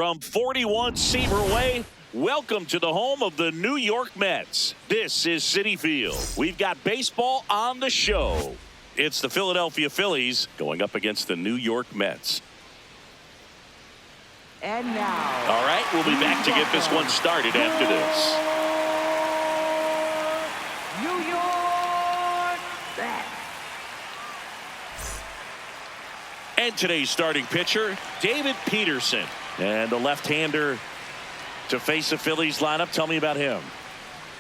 From 41 Seaver Way, welcome to the home of the New York Mets. This is Citi Field. We've got baseball on the show. It's the Philadelphia Phillies going up against the New York Mets. And now. All right, we'll be back to get this one started after this. New York Mets. And today's starting pitcher, David Peterson. And the left-hander to face the Phillies lineup. Tell me about him.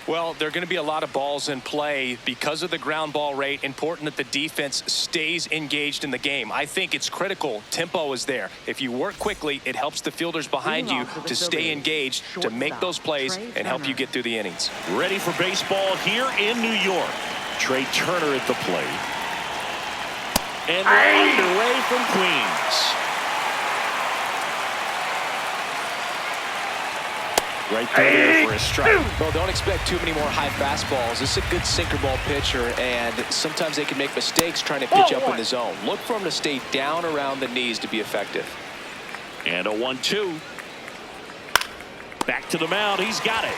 Well, there are going to be a lot of balls in play because of the ground ball rate. Important that the defense stays engaged in the game. I think it's critical. Tempo is there. If you work quickly, it helps the fielders behind you to stay engaged, to make those plays, and help you get through the innings. Ready for baseball here in New York. Trey Turner at the plate. And we're underway from Queens. Right there for a strike. Well, don't expect too many more high fastballs. This is a good sinker ball pitcher, and sometimes they can make mistakes trying to pitch up in the zone. Look for him to stay down around the knees to be effective. And a 1-2. Back to the mound. He's got it.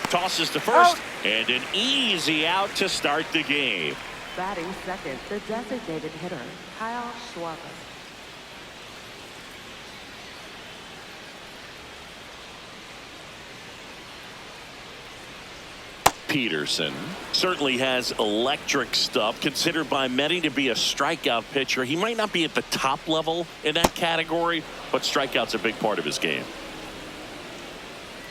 Tosses to first, and an easy out to start the game. Batting second, the designated hitter, Kyle Schwarber. Peterson certainly has electric stuff, considered by many to be a strikeout pitcher. He might not be at the top level in that category, but strikeout's a big part of his game.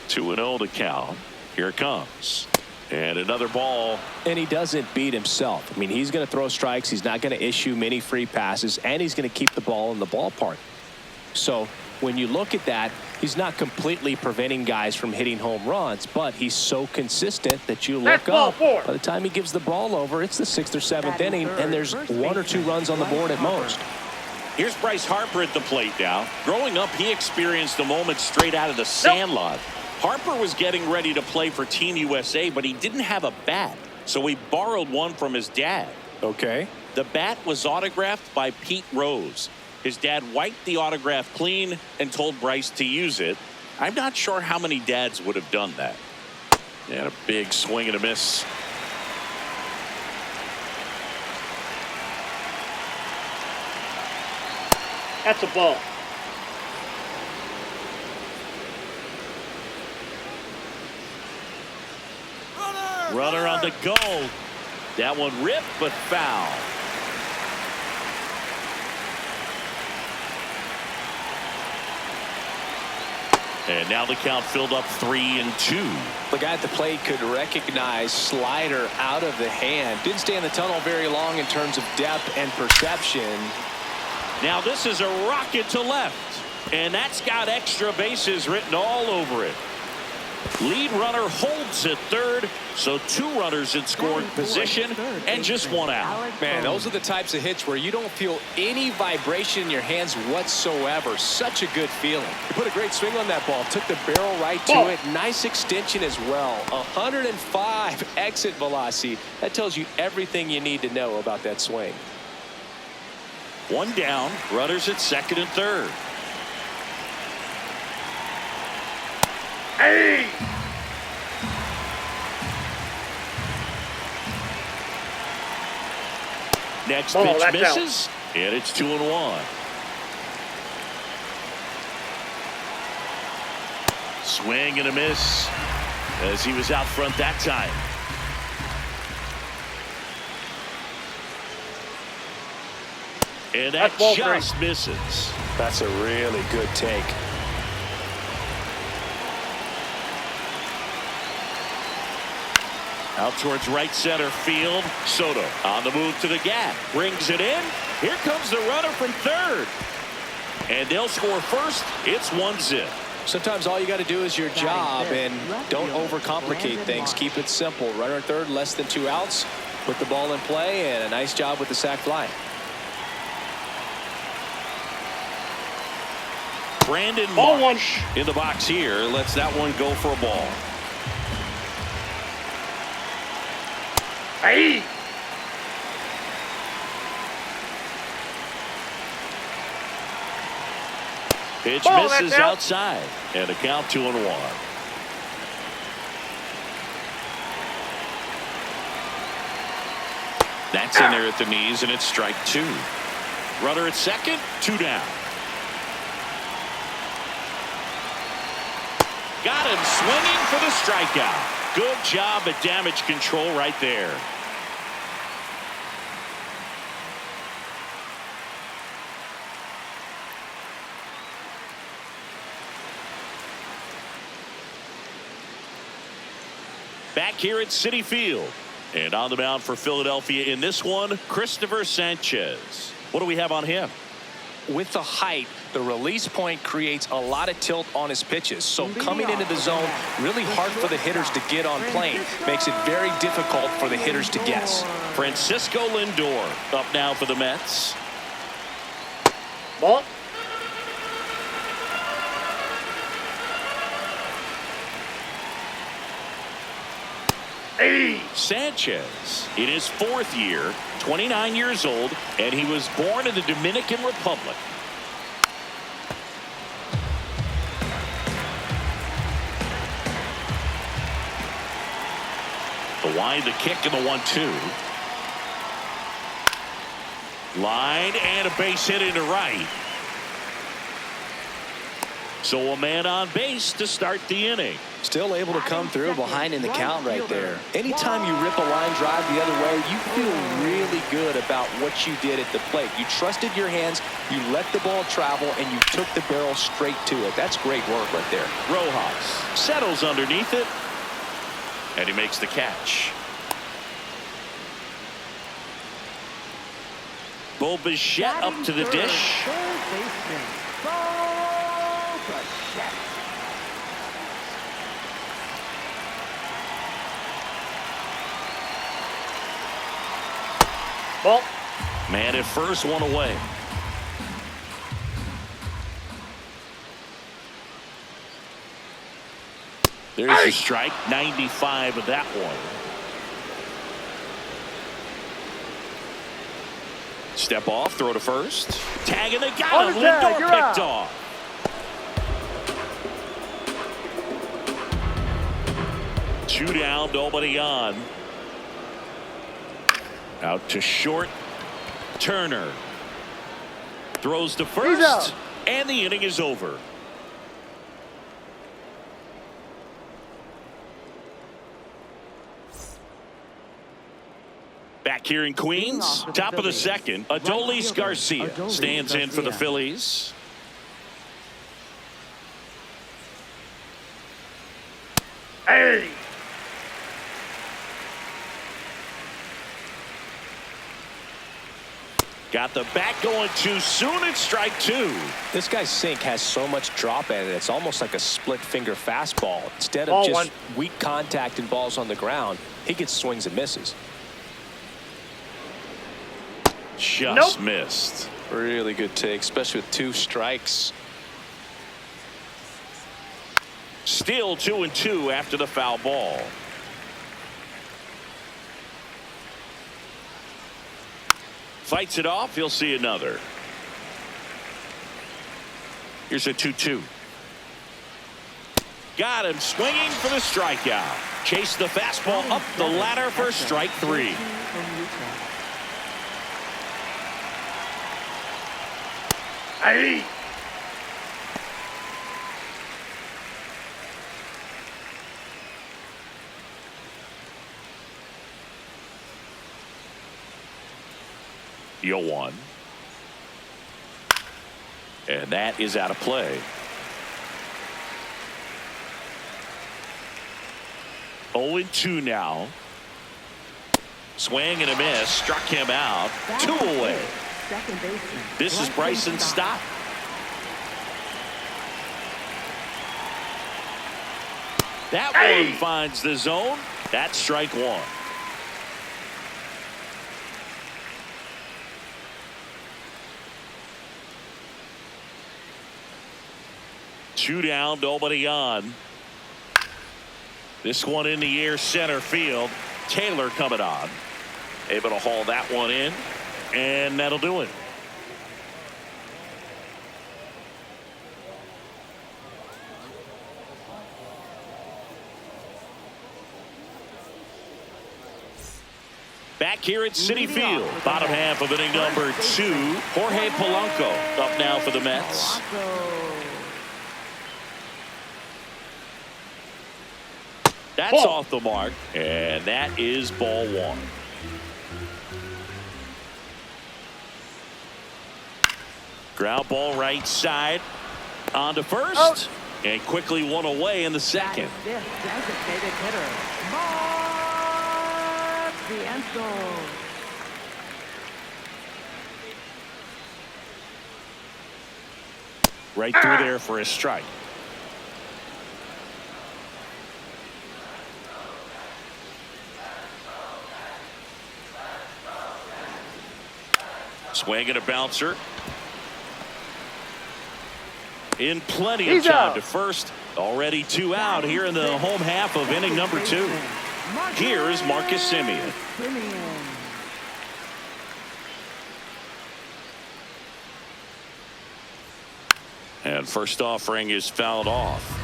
2-0 to count. Here it comes. And another ball. And he doesn't beat himself. I mean, he's going to throw strikes. He's not going to issue many free passes, and he's going to keep the ball in the ballpark. So when you look at that, he's not completely preventing guys from hitting home runs, but he's so consistent that you look up. By the time he gives the ball over, it's the 6th or 7th inning, and there's 1 or 2 runs on the board at most. Here's Bryce Harper at the plate now. Growing up, he experienced a moment straight out of the sandlot. Harper was getting ready to play for Team USA, but he didn't have a bat, so he borrowed one from his dad. Okay. The bat was autographed by Pete Rose. His dad wiped the autograph clean and told Bryce to use it. I'm not sure how many dads would have done that. And a big swing and a miss. That's a ball. Runner on the go. That one ripped but foul. And now the count filled up 3-2. The guy at the plate could recognize slider out of the hand. Didn't stay in the tunnel very long in terms of depth and perception. Now this is a rocket to left. And that's got extra bases written all over it. Lead runner holds at third, so 2 runners in scoring position and just 1 out. Man, those are the types of hits where you don't feel any vibration in your hands whatsoever. Such a good feeling. He put a great swing on that ball, took the barrel right to it. Nice extension as well. 105 exit velocity. That tells you everything you need to know about that swing. 1 down, runners at second and third. Hey! Next Oh, pitch that's misses, and it's 2-1. Swing and a miss as he was out front that time. And that just misses. That's a really good take. Out towards right center field. Soto on the move to the gap. Brings it in. Here comes the runner from third. And they'll score first. It's 1-0. Sometimes all you got to do is your job and don't overcomplicate things. Keep it simple. Runner at third, less than 2 outs. Put the ball in play, and a nice job with the sac fly. Brandon Marsh in the box here. Lets that one go for a ball. Hey! Pitch Ball, misses that's out. outside. And a count 2-1. That's in there at the knees, and it's strike 2. Runner at second, 2 down. Got him swinging for the strikeout. Good job at damage control right there. Back here at Citi Field. And on the mound for Philadelphia in this one, Christopher Sanchez. What do we have on him? With the height, the release point creates a lot of tilt on his pitches. So coming into the zone, really hard for the hitters to get on plane. Makes it very difficult for the hitters to guess. Francisco Lindor up now for the Mets. Ball. Sanchez in his 4th year, 29 years old, and he was born in the Dominican Republic. The wind, the kick, and the 1-2. Line and a base hit into right. So a man on base to start the inning. Still able to come through behind in the count right there. Anytime you rip a line drive the other way, you feel really good about what you did at the plate. You trusted your hands, you let the ball travel, and you took the barrel straight to it. That's great work right there. Rojas settles underneath it, and he makes the catch. Bo Bichette up to the dish. Ball. Man at first, one away. There's a strike, 95 of that one. Step off, throw to first. Tag, and they got him. Lindor picked off. Two down, nobody on. Out to short. Turner throws to first, and the inning is over. Back here in Queens, top of the second, Adolis Garcia stands in for the Phillies. Hey. Got the bat going too soon. It's strike 2. This guy's sink has so much drop at it. It's almost like a split finger fastball. Instead of just weak contact and balls on the ground, he gets swings and misses. Just missed. Really good take, especially with 2 strikes. Still 2-2 after the foul ball. Fights it off. He'll see another. Here's a 2-2. Got him swinging for the strikeout. Chase the fastball up the ladder for strike 3. Hey. The 0-1. And that is out of play. 0-2 now. Swing and a miss. Struck him out. 2 away. This is Bryson's stop. That one finds the zone. That's strike 1. Two down, nobody on. This one in the air, center field. Taylor coming on. Able to haul that one in, and that'll do it. Back here at Citi Field, bottom half of inning number 2. Jorge Polanco up now for the Mets. That's off the mark, and that is ball 1. Ground ball right side on to first, and quickly one away in the second. This designated hitter, marks the end zone. Right through there for a strike. Swing and a bouncer. In plenty of time to first. Already 2 out here in the home half of inning number 2. Here is Marcus Semien. And first offering is fouled off.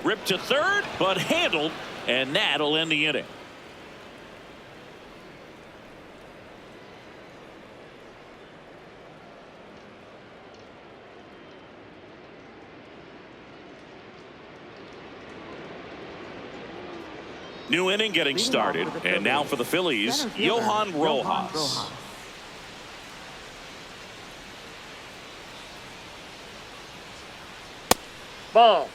Ripped to third, but handled, and that'll end the inning. New inning getting started, and now for the Phillies, Johan Rojas. Ball.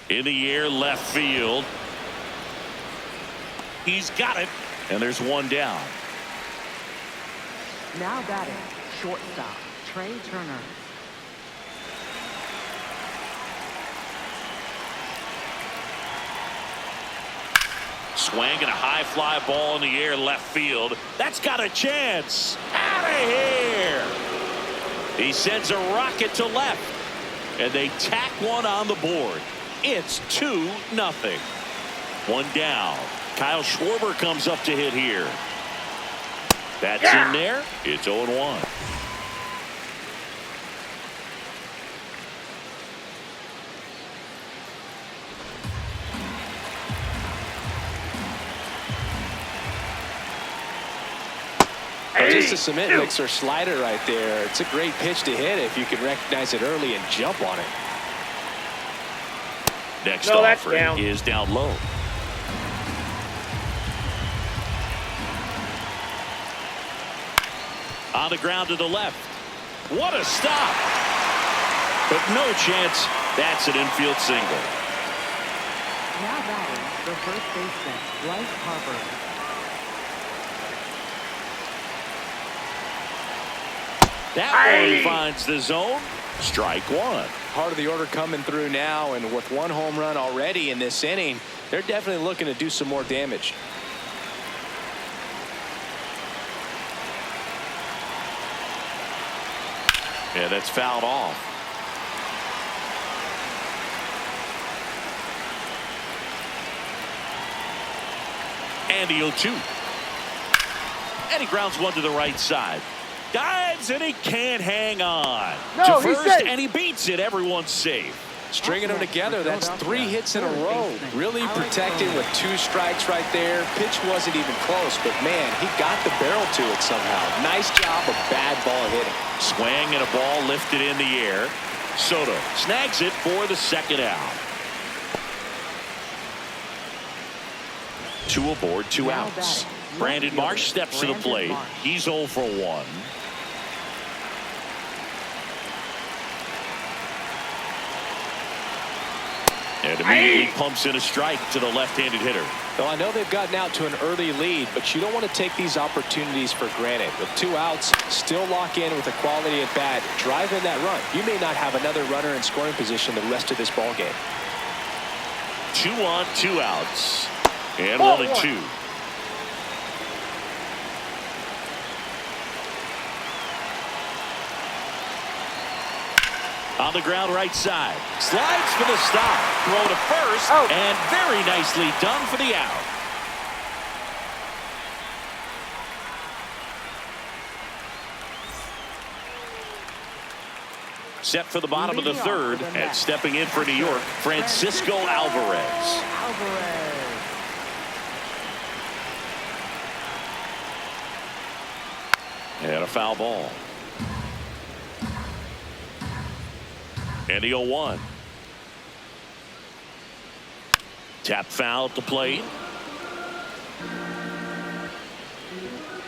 In the air, left field. He's got it, and there's one down. Now batting, shortstop, Trey Turner. Swing and a high fly ball in the air, left field. That's got a chance. Out of here. He sends a rocket to left, and they tack one on the board. It's 2-0. One down. Kyle Schwarber comes up to hit here. That's in there. It's 0-1. Just a cement mixer slider right there. It's a great pitch to hit if you can recognize it early and jump on it. Next offering is down low. On the ground to the left. What a stop. But no chance. That's an infield single. Now batting, the first baseman, Bryce Harper. That one finds the zone. Strike 1. Part of the order coming through now, and with 1 home run already in this inning, they're definitely looking to do some more damage. Yeah, that's fouled off. And the 0-2. And he grounds one to the right side. Dives, and he can't hang on. To first, and he beats it. Everyone's safe. Stringing them together, that's 3 hits in a row. Really protected with 2 strikes right there. Pitch wasn't even close, but man, he got the barrel to it somehow. Nice job of bad ball hitting. Swing and a ball lifted in the air. Soto snags it for the second out. 2 aboard, 2 outs. Brandon Marsh steps to the plate. He's 0 for 1. And immediately pumps in a strike to the left-handed hitter. Well, I know they've gotten out to an early lead, but you don't want to take these opportunities for granted. With 2 outs, still lock in with a quality at bat. Drive in that run. You may not have another runner in scoring position the rest of this ball game. 2 on, 2 outs. And 1-2. On the ground right side. Slides for the stop. Throw to first. Out. And very nicely done for the out. Set for the bottom of the third. And stepping in for New York, Francisco Alvarez. And a foul ball. And the 0-1. Tap foul at the plate.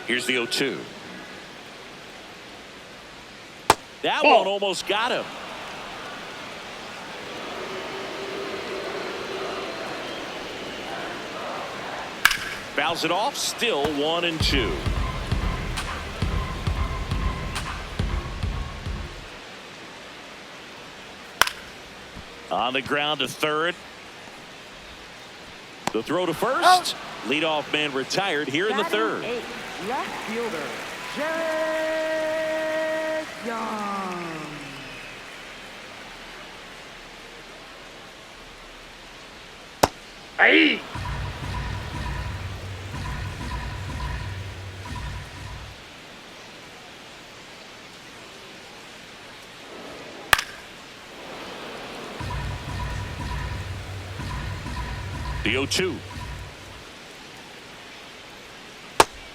Here's the 0-2. That one almost got him. Fouls it off. Still 1-2. On the ground to third. The throw to first. Leadoff man retired here in the third. Left fielder, Jared Young. Hey. The 0-2.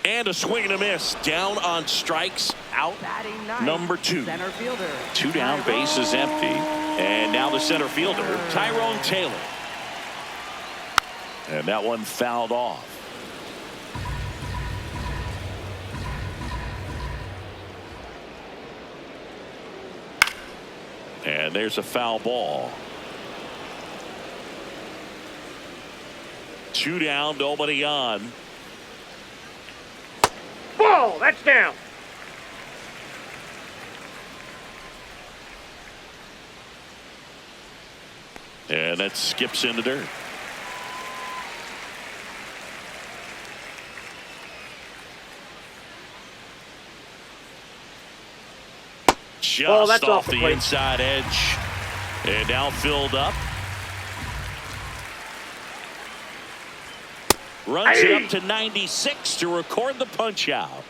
And a swing and a miss. Down on strikes. Out. Number 2. Center fielder. 2 down, base is empty. And now the center fielder, Tyrone Taylor. And that one fouled off. And there's a foul ball. 2 down, nobody on. Ball. That's down. And that skips in the dirt. Just that's off off the the plate. inside edge. And now filled up. Runs it up to 96 to record the punch out.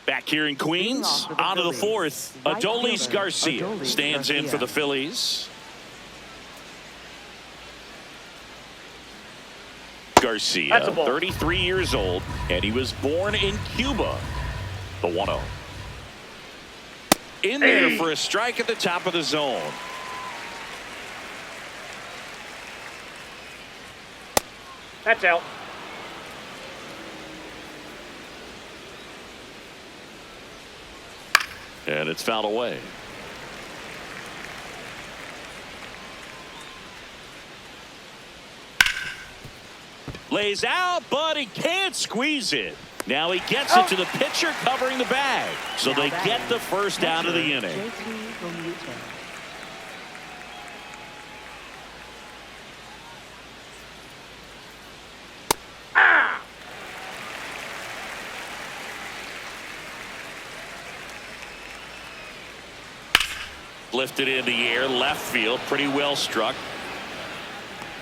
Back here in Queens, on to the fourth. Adolis Garcia stands in for the Phillies. Garcia, 33 years old, and he was born in Cuba. The 1-0. In there for a strike at the top of the zone. That's out. And it's fouled away. Lays out, but he can't squeeze it. Now he gets it to the pitcher covering the bag. So they get the first out of the inning. Lifted in the air, left field, pretty well struck.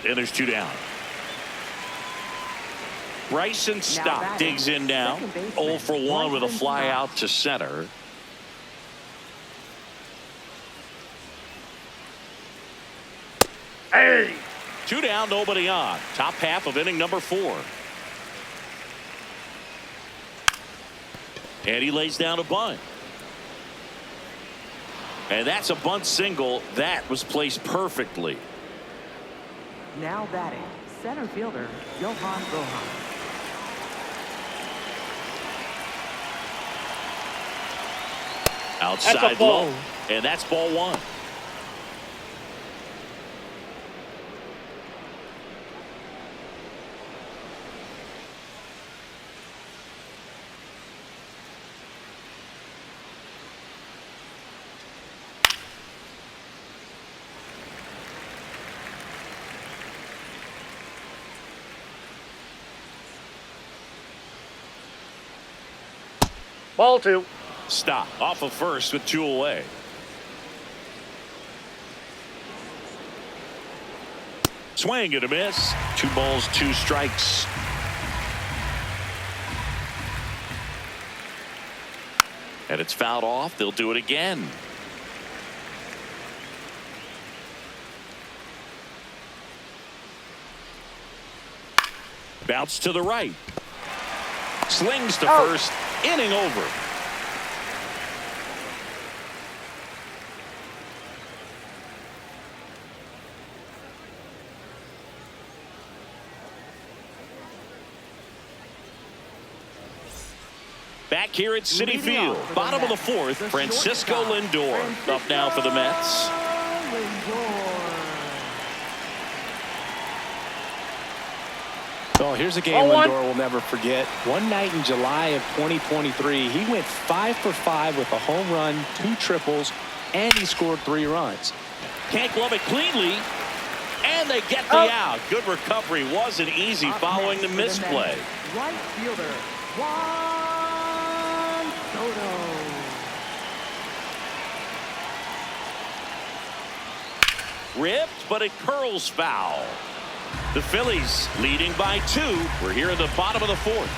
And there's 2 down. Bryson Stott digs in now. 0 for 1 with a fly out to center. Hey. 2 down, nobody on. Top half of inning number 4. And he lays down a bunt. And that's a bunt single that was placed perfectly. Now batting, center fielder, Johan Rojas. Outside low. And that's ball 1. Ball 2. Stop off of first with 2 away. Swing and a miss. 2 balls, 2 strikes. And it's fouled off. They'll do it again. Bounce to the right. Slings to first. Inning over. Back here at Citi Field, bottom of the 4th, Francisco Lindor up now for the Mets. Oh, here's a game Lindor will never forget. One night in July of 2023, he went 5 for 5 with a home run, 2 triples, and he scored 3 runs. Can't glove it cleanly, and they get the out. Good recovery. Wasn't easy following the misplay. Right fielder, Juan Soto. Ripped, but it curls foul. The Phillies leading by 2. We're here in the bottom of the 4th.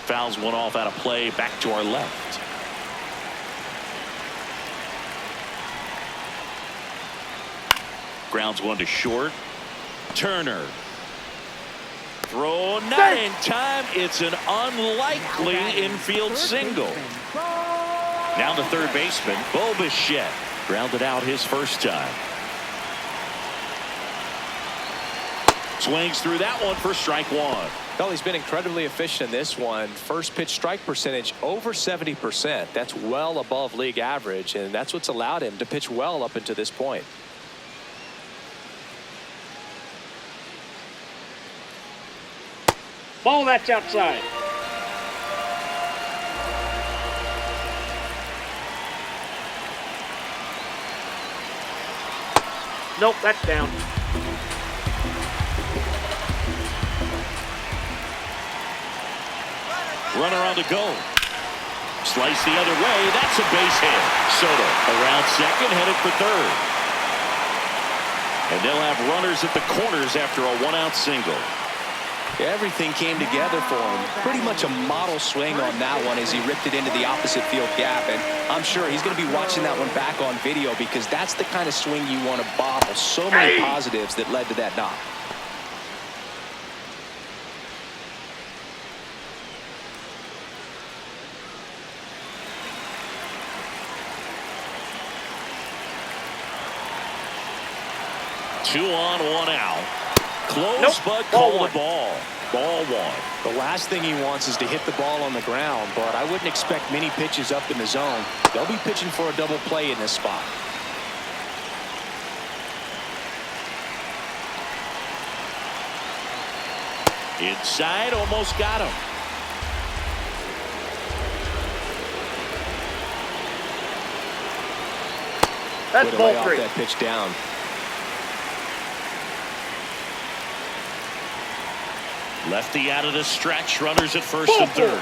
Fouls one off out of play. Back to our left. Grounds one to short. Turner. Throw not in time. It's an unlikely infield single. Now the third baseman, Bo Bichette, grounded out his first time. Swings through that one for strike 1. Well, he's been incredibly efficient in this one. First pitch strike percentage over 70%. That's well above league average, and that's what's allowed him to pitch well up until this point. Ball, that's outside. Nope, that's down. Runner on the go. Slice the other way. That's a base hit. Soto around second, headed for third. And they'll have runners at the corners after a 1-out single. Everything came together for him. Pretty much a model swing on that one as he ripped it into the opposite field gap. And I'm sure he's going to be watching that one back on video because that's the kind of swing you want to bottle. So many positives that led to that knock. Two on, 1 out. Close, but called a ball. Ball 1. The last thing he wants is to hit the ball on the ground, but I wouldn't expect many pitches up in the zone. They'll be pitching for a double play in this spot. Inside, almost got him. That's ball Off 3. that pitch down. Lefty out of the stretch. Runners at first and third.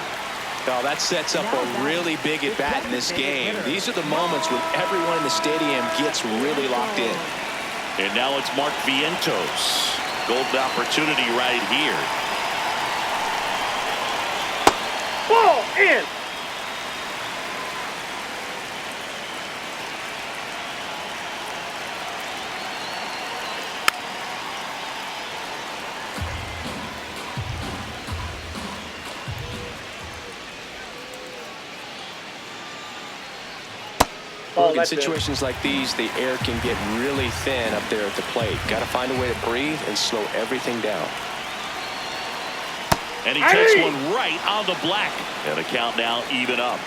Well, that sets up a really big at-bat in this game. These are the moments when everyone in the stadium gets really locked in. And now it's Mark Vientos. Golden opportunity right here. Ball in. Look, in situations like these, the air can get really thin up there at the plate. Got to find a way to breathe and slow everything down. And he takes one right on the black. And the count now even up.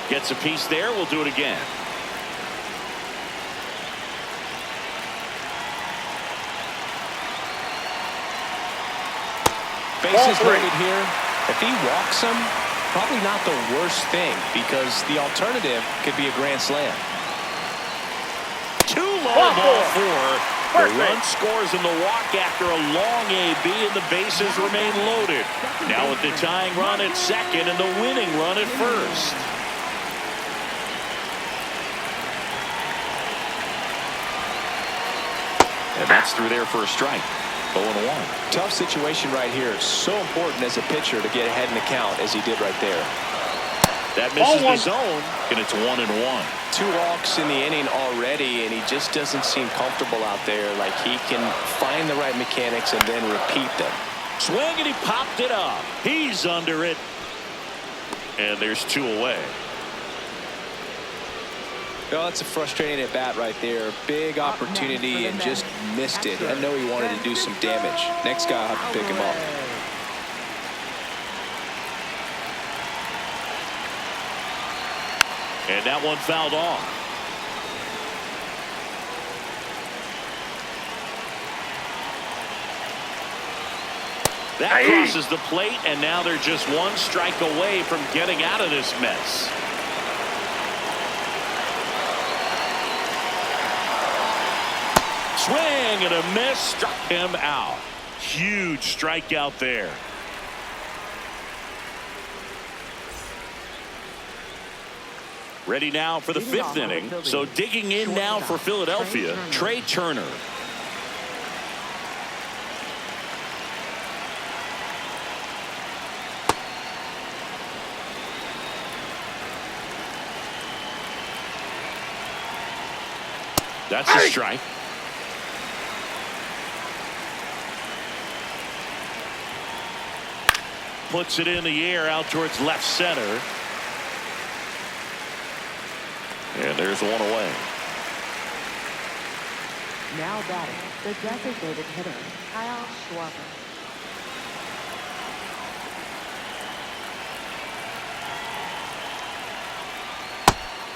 Gets a piece there. We'll do it again. Bases loaded here. If he walks him, probably not the worst thing because the alternative could be a grand slam. Too low, ball 4. The run scores in the walk after a long AB, and the bases remain loaded. Now with the tying run at second and the winning run at first. And that's through there for a strike. 0-1. Tough situation right here. So important as a pitcher to get ahead in the count as he did right there. That misses the zone, and it's 1-1. 2 walks in the inning already, and he just doesn't seem comfortable out there. Like he can find the right mechanics and then repeat them. Swing, and he popped it up. He's under it. And there's 2 away. Well, that's a frustrating at bat right there. Big opportunity and just missed it. I know he wanted to do some damage. Next guy will have to pick him up. And that one fouled off. That crosses the plate, and now they're just 1 strike away from getting out of this mess. Swing and a miss, struck him out. Huge strikeout there. Ready now for the 5th inning. So digging in now for Philadelphia, Trey Turner. That's a strike. Puts it in the air out towards left center. And there's 1 away. Now batting, the designated hitter, Kyle Schwarber.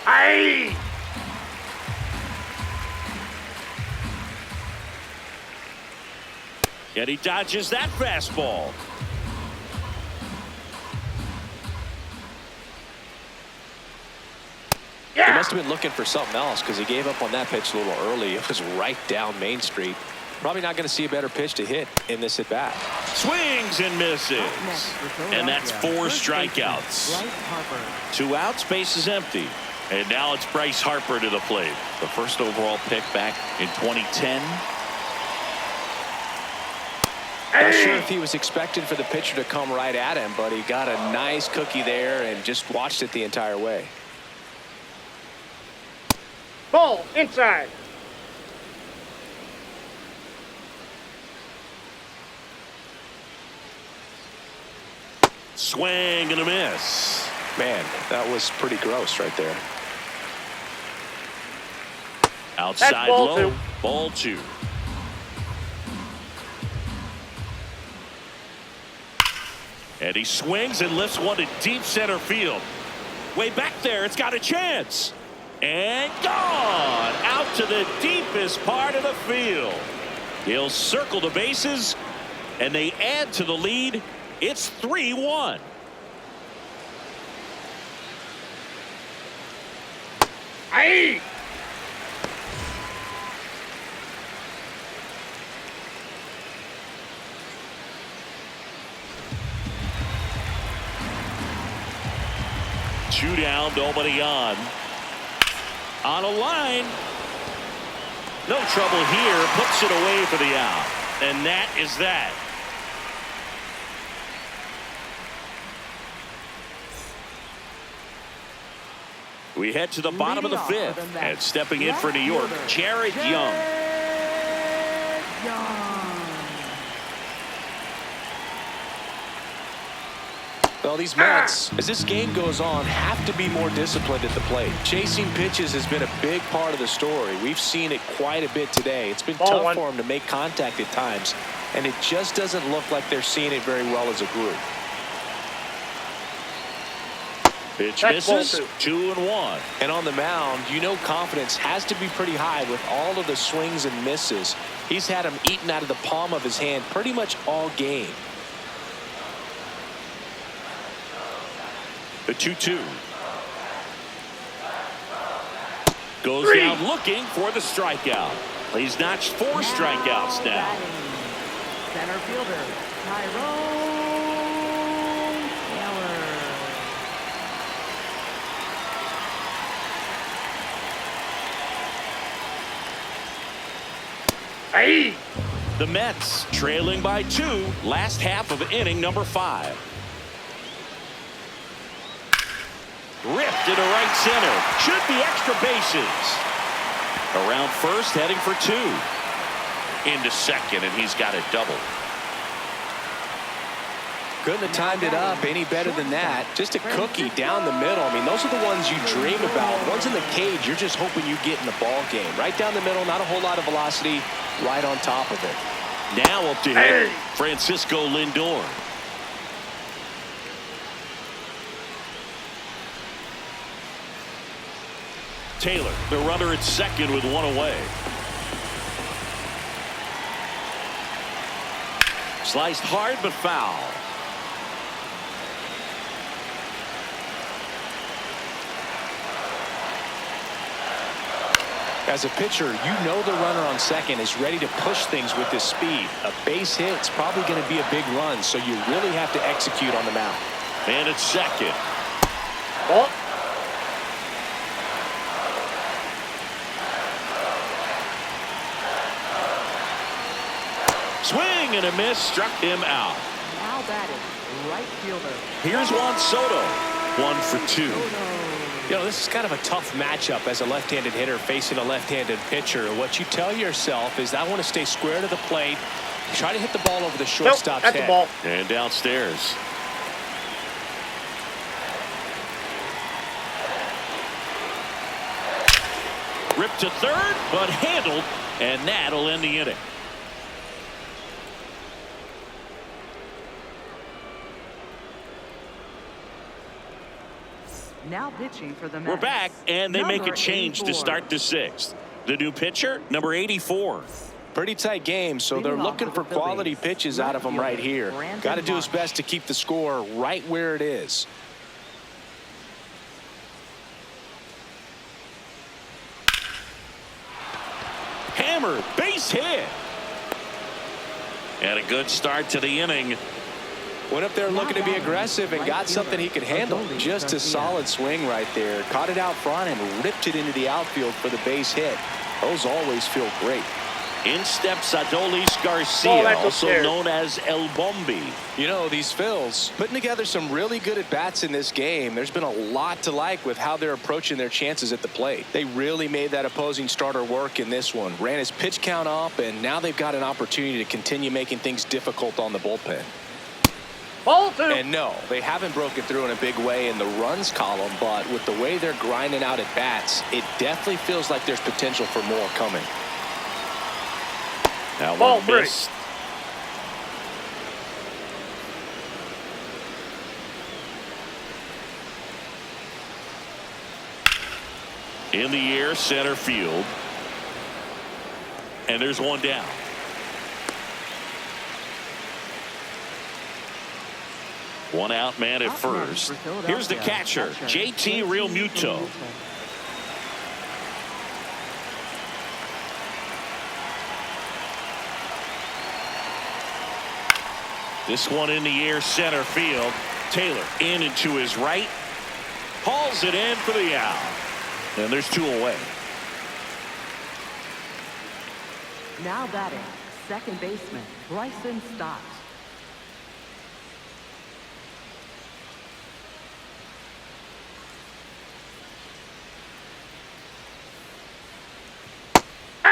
Aye! And he dodges that fastball. He must have been looking for something else because he gave up on that pitch a little early. It was right down Main Street. Probably not going to see a better pitch to hit in this at bat. Swings and misses. And that's 4 strikeouts. 2 outs, base is empty. And now it's Bryce Harper to the plate. The first overall pick back in 2010. Not sure if he was expecting for the pitcher to come right at him, but he got a nice cookie there and just watched it the entire way. Ball inside. Swing and a miss. Man, that was pretty gross right there. Outside ball low. 2. Ball 2. And he swings and lifts one to deep center field. Way back there, it's got a chance. And gone out to the deepest part of the field. He'll circle the bases, and they add to the lead. It's 3-1. Aye! Two down, nobody on. On a line. No trouble here. Puts it away for the out. And that is that. We head to the bottom of the 5th. And stepping in for New York, Jared Young. Well, these Mets, as this game goes on, have to be more disciplined at the plate. Chasing pitches has been a big part of the story. We've seen it quite a bit today. It's been tough for them to make contact at times, and it just doesn't look like they're seeing it very well as a group. Pitch misses. 2-1. And on the mound, you know confidence has to be pretty high with all of the swings and misses. He's had them eaten out of the palm of his hand pretty much all game. The 2-2. Goes down looking for the strikeout. He's notched 4 strikeouts now. Batting, center fielder Tyrone Taylor. Aye. The Mets trailing by 2, last half of inning number 5. Ripped into right center. Should be extra bases. Around first, heading for 2. Into second, and he's got a double. Couldn't have timed it up any better than that. Just a cookie down the middle. I mean, those are the ones you dream about. Ones in the cage, you're just hoping you get in the ball game. Right down the middle, not a whole lot of velocity, right on top of it. Now up to hit Francisco Lindor. Taylor, the runner at second with 1 away. Sliced hard but foul. As a pitcher, you know the runner on second is ready to push things with his speed. A base hit's probably going to be a big run, so you really have to execute on the mound. And it's second. Ball. Swing and a miss, struck him out. Now batting, right fielder. Here's Juan Soto. 1 for 2. You know, this is kind of a tough matchup as a left-handed hitter facing a left-handed pitcher. What you tell yourself is, I want to stay square to the plate, try to hit the ball over the shortstop's Nope, that's head. the ball. And downstairs. Ripped to third, but handled, and that'll end the inning. Now pitching for the Mets. We're back, and they make a Number change to 84. start the 6th. The new pitcher, number 84. Pretty tight game, so they're Leading off looking for for the quality Phillies, pitches out of them right here. Brandon Got to do his Marsh. best to keep the score right where it is. Hammered, base hit. And a good start to the inning. Went up there looking to be aggressive and got something he could handle. Just a solid swing right there. Caught it out front and ripped it into the outfield for the base hit. Those always feel great. In steps Adolis Garcia, Oh, that's also upstairs. known as El Bombi. You know, these Phils putting together some really good at-bats in this game. There's been a lot to like with how they're approaching their chances at the plate. They really made that opposing starter work in this one. Ran his pitch count up, and now they've got an opportunity to continue making things difficult on the bullpen. Ball 2. And no, they haven't broken through in a big way in the runs column, but with the way they're grinding out at bats, it definitely feels like there's potential for more coming. Now Ball one 3. missed. In the air, center field. And there's one down. One out, man at Up next first. for Here's the Philadelphia, catcher, JT Realmuto. This one in the air, center field. Taylor in and to his right. Hauls it in for the out. And there's 2 away. Now batting, second baseman Bryson Stott.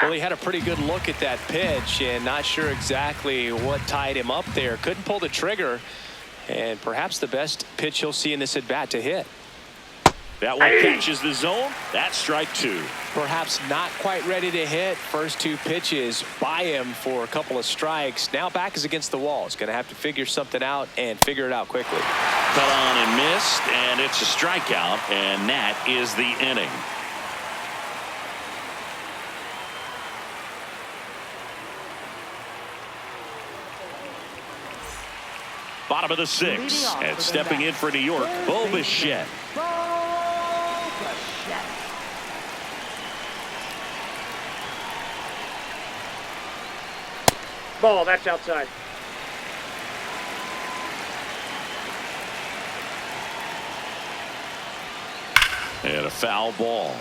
Well, he had a pretty good look at that pitch and not sure exactly what tied him up there. Couldn't pull the trigger, and perhaps the best pitch he'll see in this at bat to hit. That one catches the zone. That's strike 2. Perhaps not quite ready to hit. First 2 pitches by him for a couple of strikes. Now back is against the wall. He's going to have to figure something out and figure it out quickly. Cut on and missed, and it's a strikeout, and that is the inning. Bottom of the 6th, and stepping in for New York, Bo Bichette. Ball, that's outside. And a foul ball.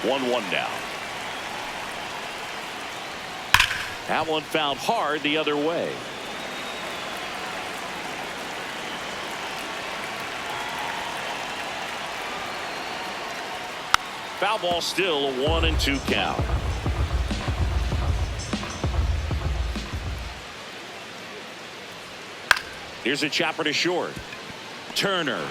1-1 now. That one found hard the other way. Foul ball, still a 1-2 count. Here's a chopper to short. Turner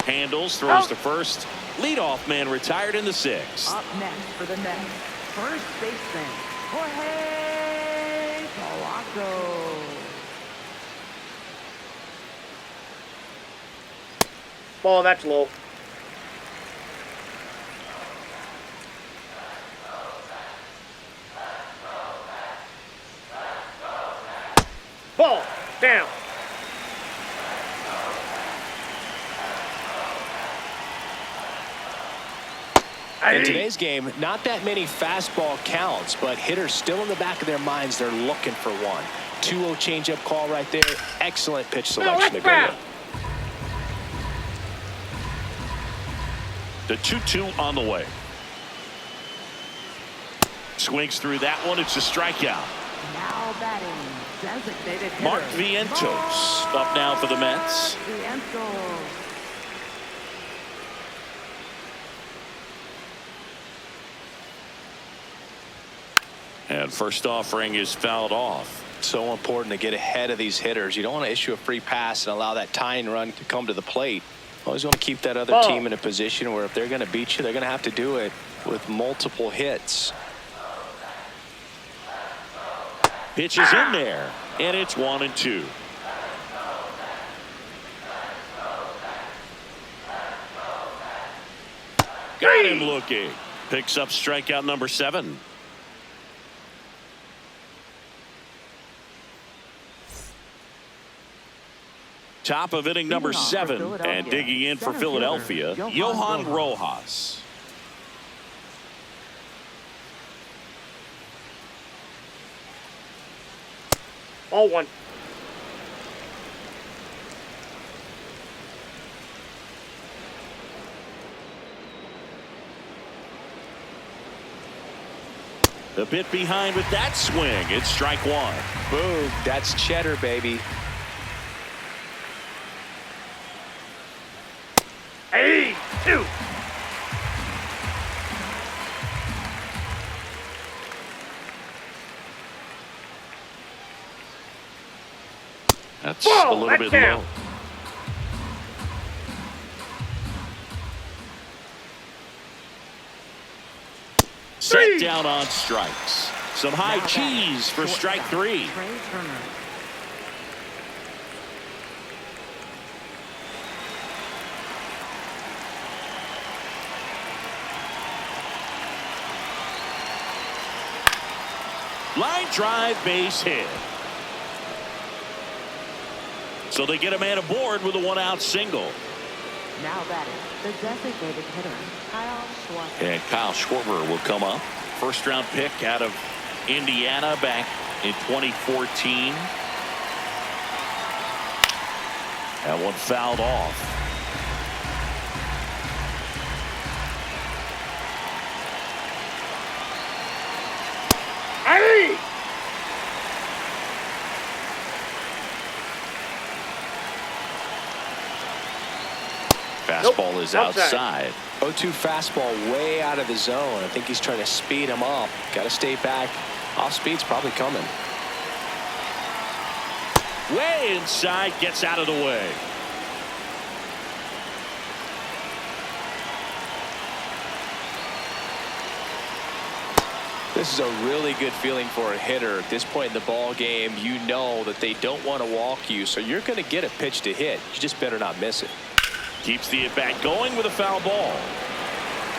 handles, throws to first. Leadoff man retired in the 6th. Up next for the Mets, first baseman, Jorge Polanco. Ball, that's low. Ball, down. In today's game, not that many fastball counts, but hitters still in the back of their minds, they're looking for one. 2-0 changeup call right there. Excellent pitch selection to go with. The 2-2 on the way. Swings through that one. It's a strikeout. Now batting, designated hitter, Mark Vientos up now for the Mets. Vientos. And first offering is fouled off. So important to get ahead of these hitters. You don't want to issue a free pass and allow that tying run to come to the plate. Always want to keep that other team in a position where if they're going to beat you, they're going to have to do it with multiple hits. Pitch is in there, and it's 1-2. Got him looking. Picks up strikeout number 7. Top of inning number 7, and digging in for Philadelphia, Johan Rojas. All one. A bit behind with that swing. It's strike 1. Boom. That's cheddar, baby. Hey, 2. That's a little bit low. Set down on strikes. Some high cheese for strike 3. Trey Turner. Line drive, base hit. So they get a man aboard with a 1-out single. Now batting, the designated hitter, Kyle Schwarber. And Kyle Schwarber will come up. First round pick out of Indiana back in 2014. That one fouled off. Hey! Fastball is outside. 0-2 fastball way out of the zone. I think he's trying to speed him up. Got to stay back. Off speed's probably coming. Way inside, gets out of the way. This is a really good feeling for a hitter at this point in the ball game. You know that they don't want to walk you, so you're going to get a pitch to hit. You just better not miss it. Keeps the at-bat going with a foul ball.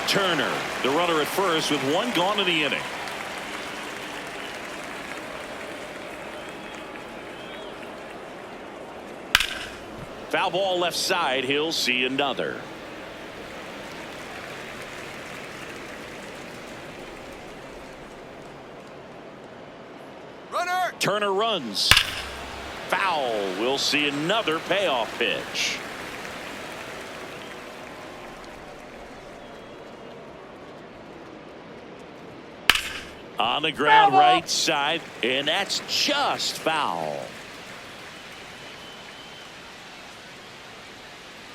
Turner, the runner at first, with 1 gone in the inning. Foul ball left side. He'll see another. Turner runs. Foul. We'll see another payoff pitch. On the ground, right side, and that's just foul.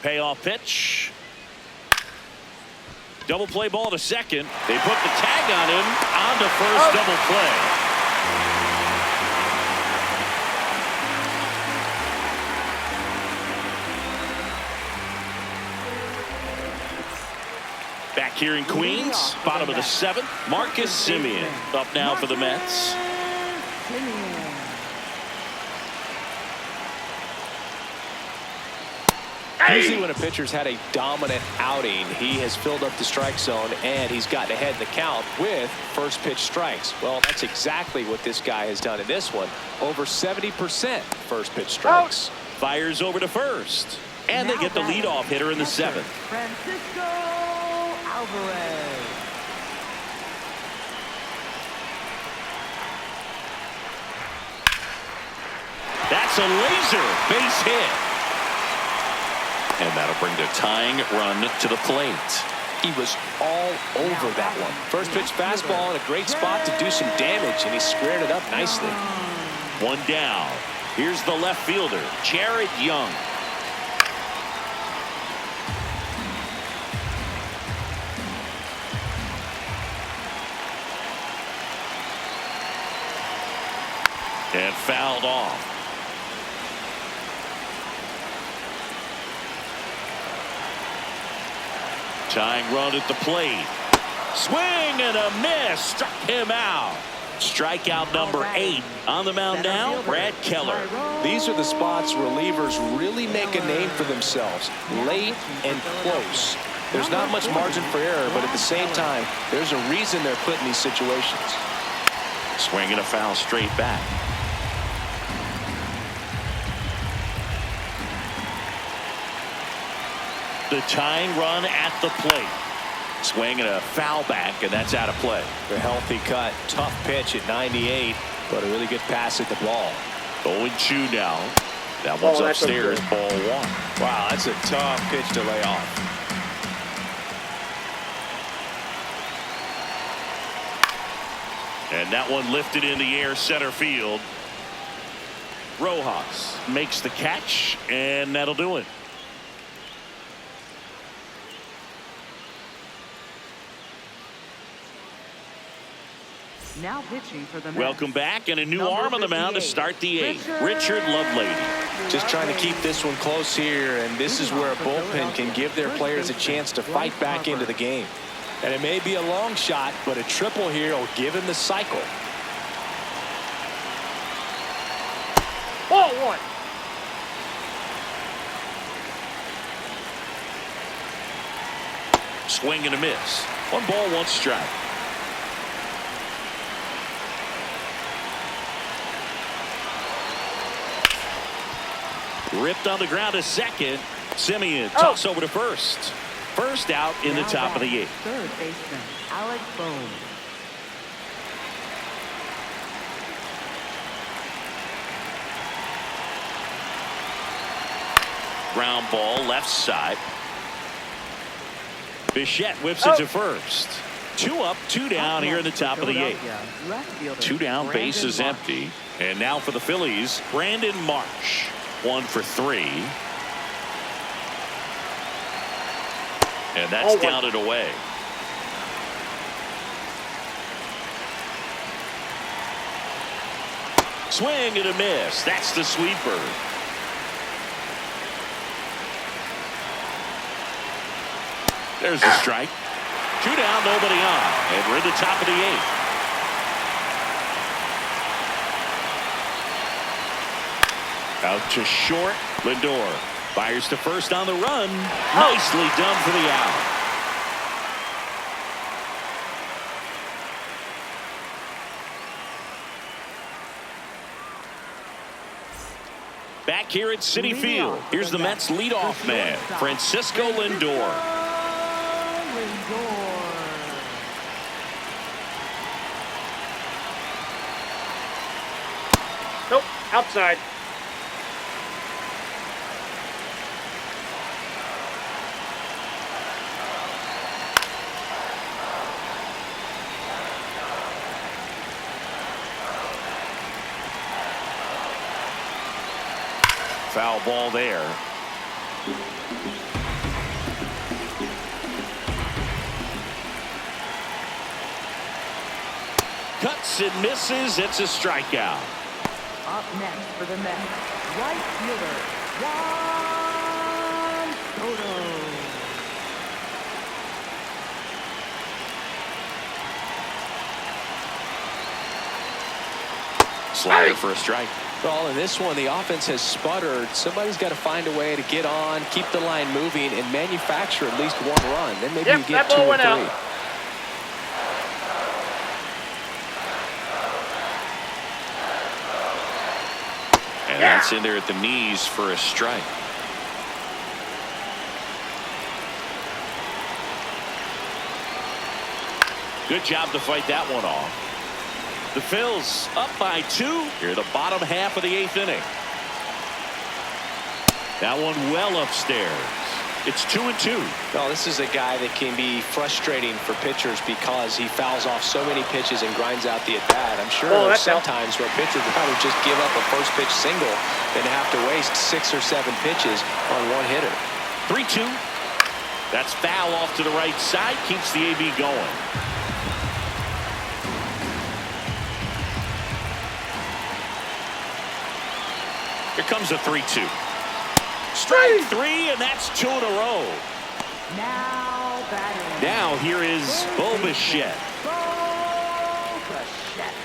Payoff pitch. Double play ball to second. They put the tag on him. On to first, double play. Back here in Queens, bottom of the seventh, Marcus Semien up now for the Mets. Usually when a pitcher's had a dominant outing, he has filled up the strike zone and he's gotten ahead in the count with first pitch strikes. Well, that's exactly what this guy has done in this one. Over 70% first pitch strikes. Fires over to first. And they get the leadoff hitter in the seventh. Francisco Alvarez. That's a laser base hit. And that'll bring the tying run to the plate. He was all over that one. First pitch fastball in a great spot to do some damage, and he squared it up nicely. One down. Here's the left fielder, Jared Young. And fouled off. Tying run at the plate. Swing and a miss. Struck him out. Strikeout number 8. On the mound now, Brad Keller. These are the spots relievers really make a name for themselves. Late and close. There's not much margin for error, but at the same time, there's a reason they're put in these situations. Swing and a foul straight back. The tying run at the plate. Swing and a foul back, and that's out of play. A healthy cut, tough pitch at 98, but a really good pass at the ball. 0-2 now. That one's upstairs, ball 1. Wow, that's a tough pitch to lay off. And that one lifted in the air, center field. Rojas makes the catch, and that'll do it. Now pitching for the Mets. Welcome back, and a new arm on the mound to start the 8th. Richard Lovelady. Just trying to keep this one close here, and this is where a bullpen can give their players a chance to fight back into the game. And it may be a long shot, but a triple here will give him the cycle. Ball 1. Swing and a miss. 1 ball, 1 strike. Ripped on the ground to second. Semien toss over to first. First out in the top of the 8th. Third baseman Alex Bone. Ground ball left side. Bichette whips it to first. 2 up, 2 down here in the top of the 8th. 2 down, base is empty. And now for the Phillies, Brandon Marsh. 1 for 3. And that's down and away. Swing and a miss. That's the sweeper. There's the strike. 2 down, nobody on. And we're in the top of the 8th. Out to short. Lindor fires to first on the run. Nicely done for the out. Back here at Citi Field, here's the Mets leadoff man, Francisco Lindor. Outside. Foul ball there. Cuts and misses. It's a strikeout. Up next for the Mets, right fielder, Juan Soto. Slider for a strike. Well, in this one, the offense has sputtered. Somebody's got to find a way to get on, keep the line moving, and manufacture at least one run. Then maybe you get 2 or 3. And that's in there at the knees for a strike. Good job to fight that one off. The Phillies up by 2 here, the bottom half of the 8th inning. That one well upstairs. It's 2-2. Well, this is a guy that can be frustrating for pitchers because he fouls off so many pitches and grinds out the at-bat. I'm sure there's sometimes where pitchers would rather just give up a first pitch single than to have to waste 6 or 7 pitches on one hitter. 3-2. That's foul off to the right side. Keeps the AB going. Here comes a 3-2. Strike 3, and that's 2 in a row. Now batting. Now here is Bichette. Bichette.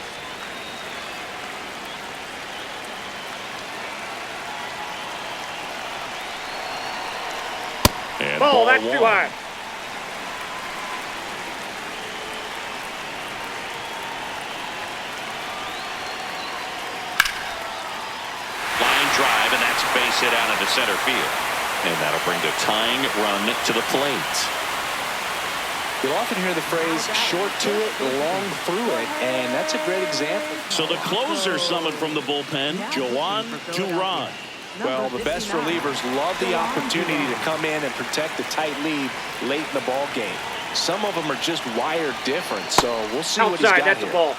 And Ball, that's one. too high. Drive, and that's a base hit out into center field. And that'll bring the tying run to the plate. You'll often hear the phrase short to it, long through it, and that's a great example. So the closer summoned from the bullpen, Joan Duran. Well, the best relievers love the opportunity to come in and protect the tight lead late in the ball game. Some of them are just wired different, so we'll see what he's got Outside, that's here. a ball.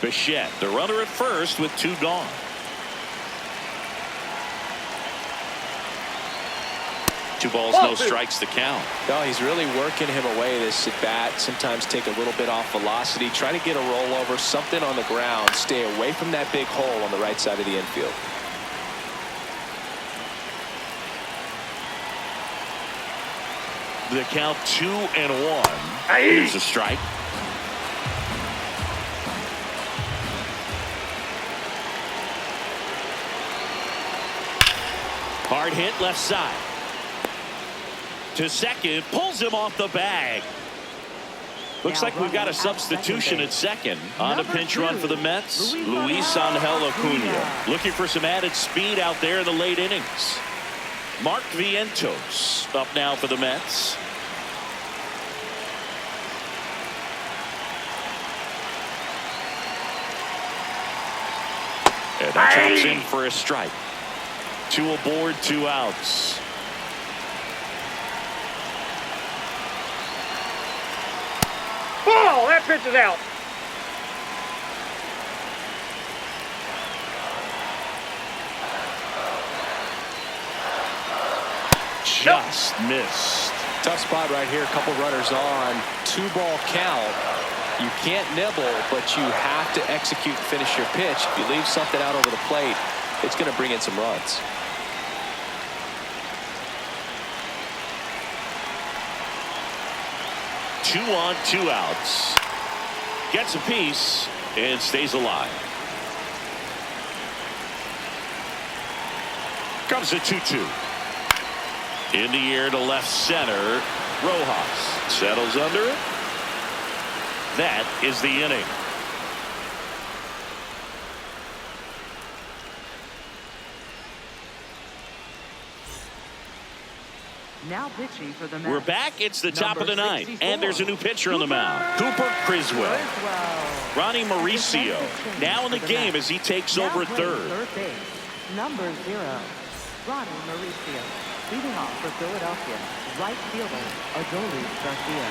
Bichette, the runner at first with 2 gone. Two balls, no strikes to count. No, he's really working him away this at bat. Sometimes take a little bit off velocity, try to get a rollover, something on the ground, stay away from that big hole on the right side of the infield. The count 2-1. Here's a strike. Hard hit left side. To second, pulls him off the bag. Looks like we've got a substitution at second. On a pinch run for the Mets, Luis Angel Acuna. Looking for some added speed out there in the late innings. Mark Vientos up now for the Mets. And that drops in for a strike. 2 aboard, 2 outs. Ball, that pitch is out. Just missed. Tough spot right here. A couple runners on. 2-ball count. You can't nibble, but you have to execute and finish your pitch. If you leave something out over the plate, it's going to bring in some runs. Two on, 2 outs. Gets a piece and stays alive. Comes a 2-2. In the air to left center. Rojas settles under it. That is the inning. Now pitching for the Mets. We're back. It's the top of the Number ninth, 64. and there's a new pitcher on the mound. Cooper Criswell. Ronnie Mauricio now in the game as he takes over at third. Base, number 0, Ronnie Mauricio. Leading off for Philadelphia, right fielder Adolis Garcia.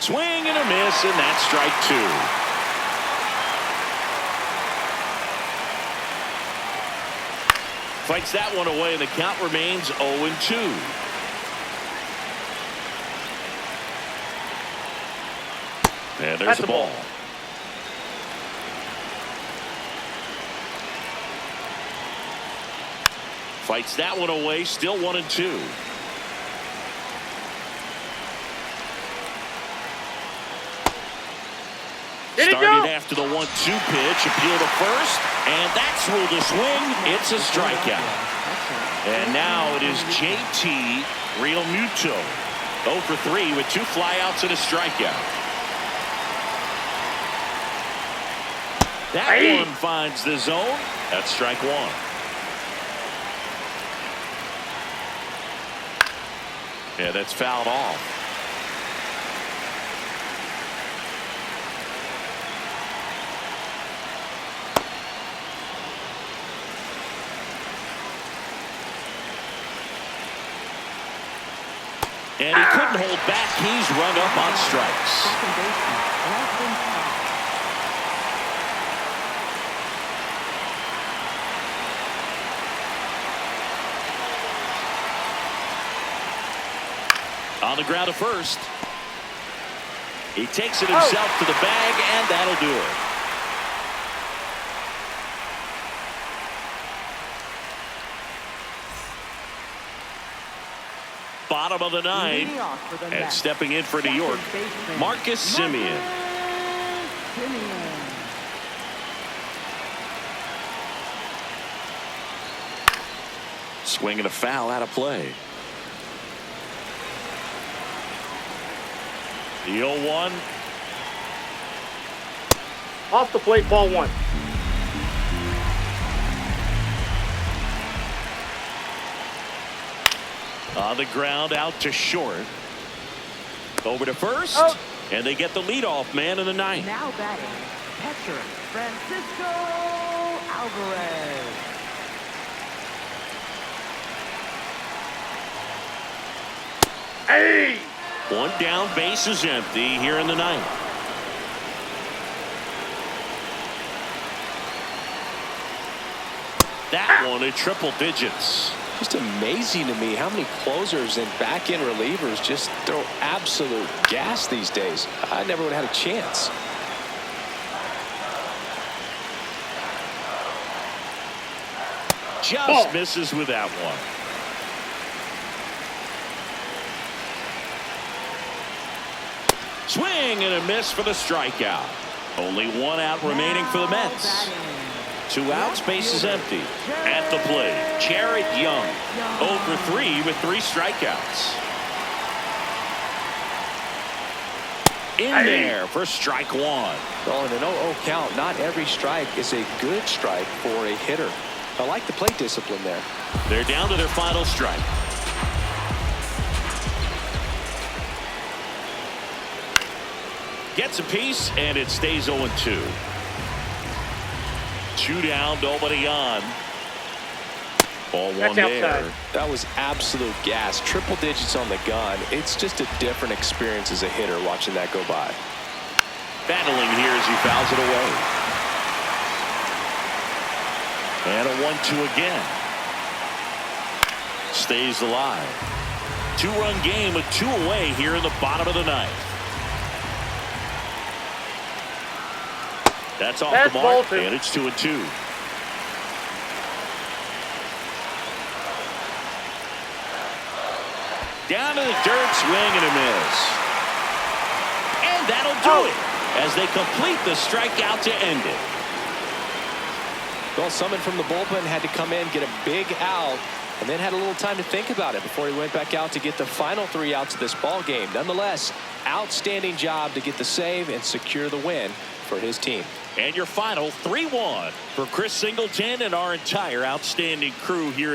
Swing and a miss, and that's strike 2. Fights that one away, and the count remains 0-2. And there's the ball. Fights that one away, still 1-2. Started after the 1-2 pitch, appeal to first, and that's ruled a swing. It's a strikeout. And now it is JT Realmuto, 0 for 3 with 2 flyouts and a strikeout. That one finds the zone. That's strike 1. Yeah, that's fouled off. And he couldn't hold back. He's rung up on strikes. Second baseman, Austin Scott. On the ground to first. He takes it himself to the bag, and that'll do it. Bottom of the 9th, and stepping in for New York, Marcus Semien. Swinging a foul out of play. The 0-1. Off the plate, ball 1. On the ground, out to short. Over to first, and they get the leadoff man in the 9th. Now batting, catcher Francisco Alvarez. Hey! One down, base is empty here in the 9th. That one at triple digits. Just amazing to me how many closers and back-end relievers just throw absolute gas these days. I never would have had a chance. Just misses with that one. Swing and a miss for the strikeout. Only 1 out remaining for the Mets. 2 outs, base is empty. At the plate, Jared Young, 0 for 3 with 3 strikeouts. In there for strike 1. Well, in an 0-0 count, not every strike is a good strike for a hitter. I like the plate discipline there. They're down to their final strike. Gets a piece, and it stays 0-2. 2 down, nobody on. Ball 1 there. That was absolute gas. Triple digits on the gun. It's just a different experience as a hitter watching that go by. Battling here as he fouls it away. And a 1-2 again. Stays alive. 2-run game with 2 away here in the bottom of the 9th. That's off the mark, and it's 2-2. Down to the dirt, swing and a miss. And that'll do it as they complete the strikeout to end it. Well, someone from the bullpen had to come in, get a big out, and then had a little time to think about it before he went back out to get the final 3 outs of this ball game. Nonetheless, outstanding job to get the save and secure the win for his team. And your final 3-1 for Chris Singleton and our entire outstanding crew here.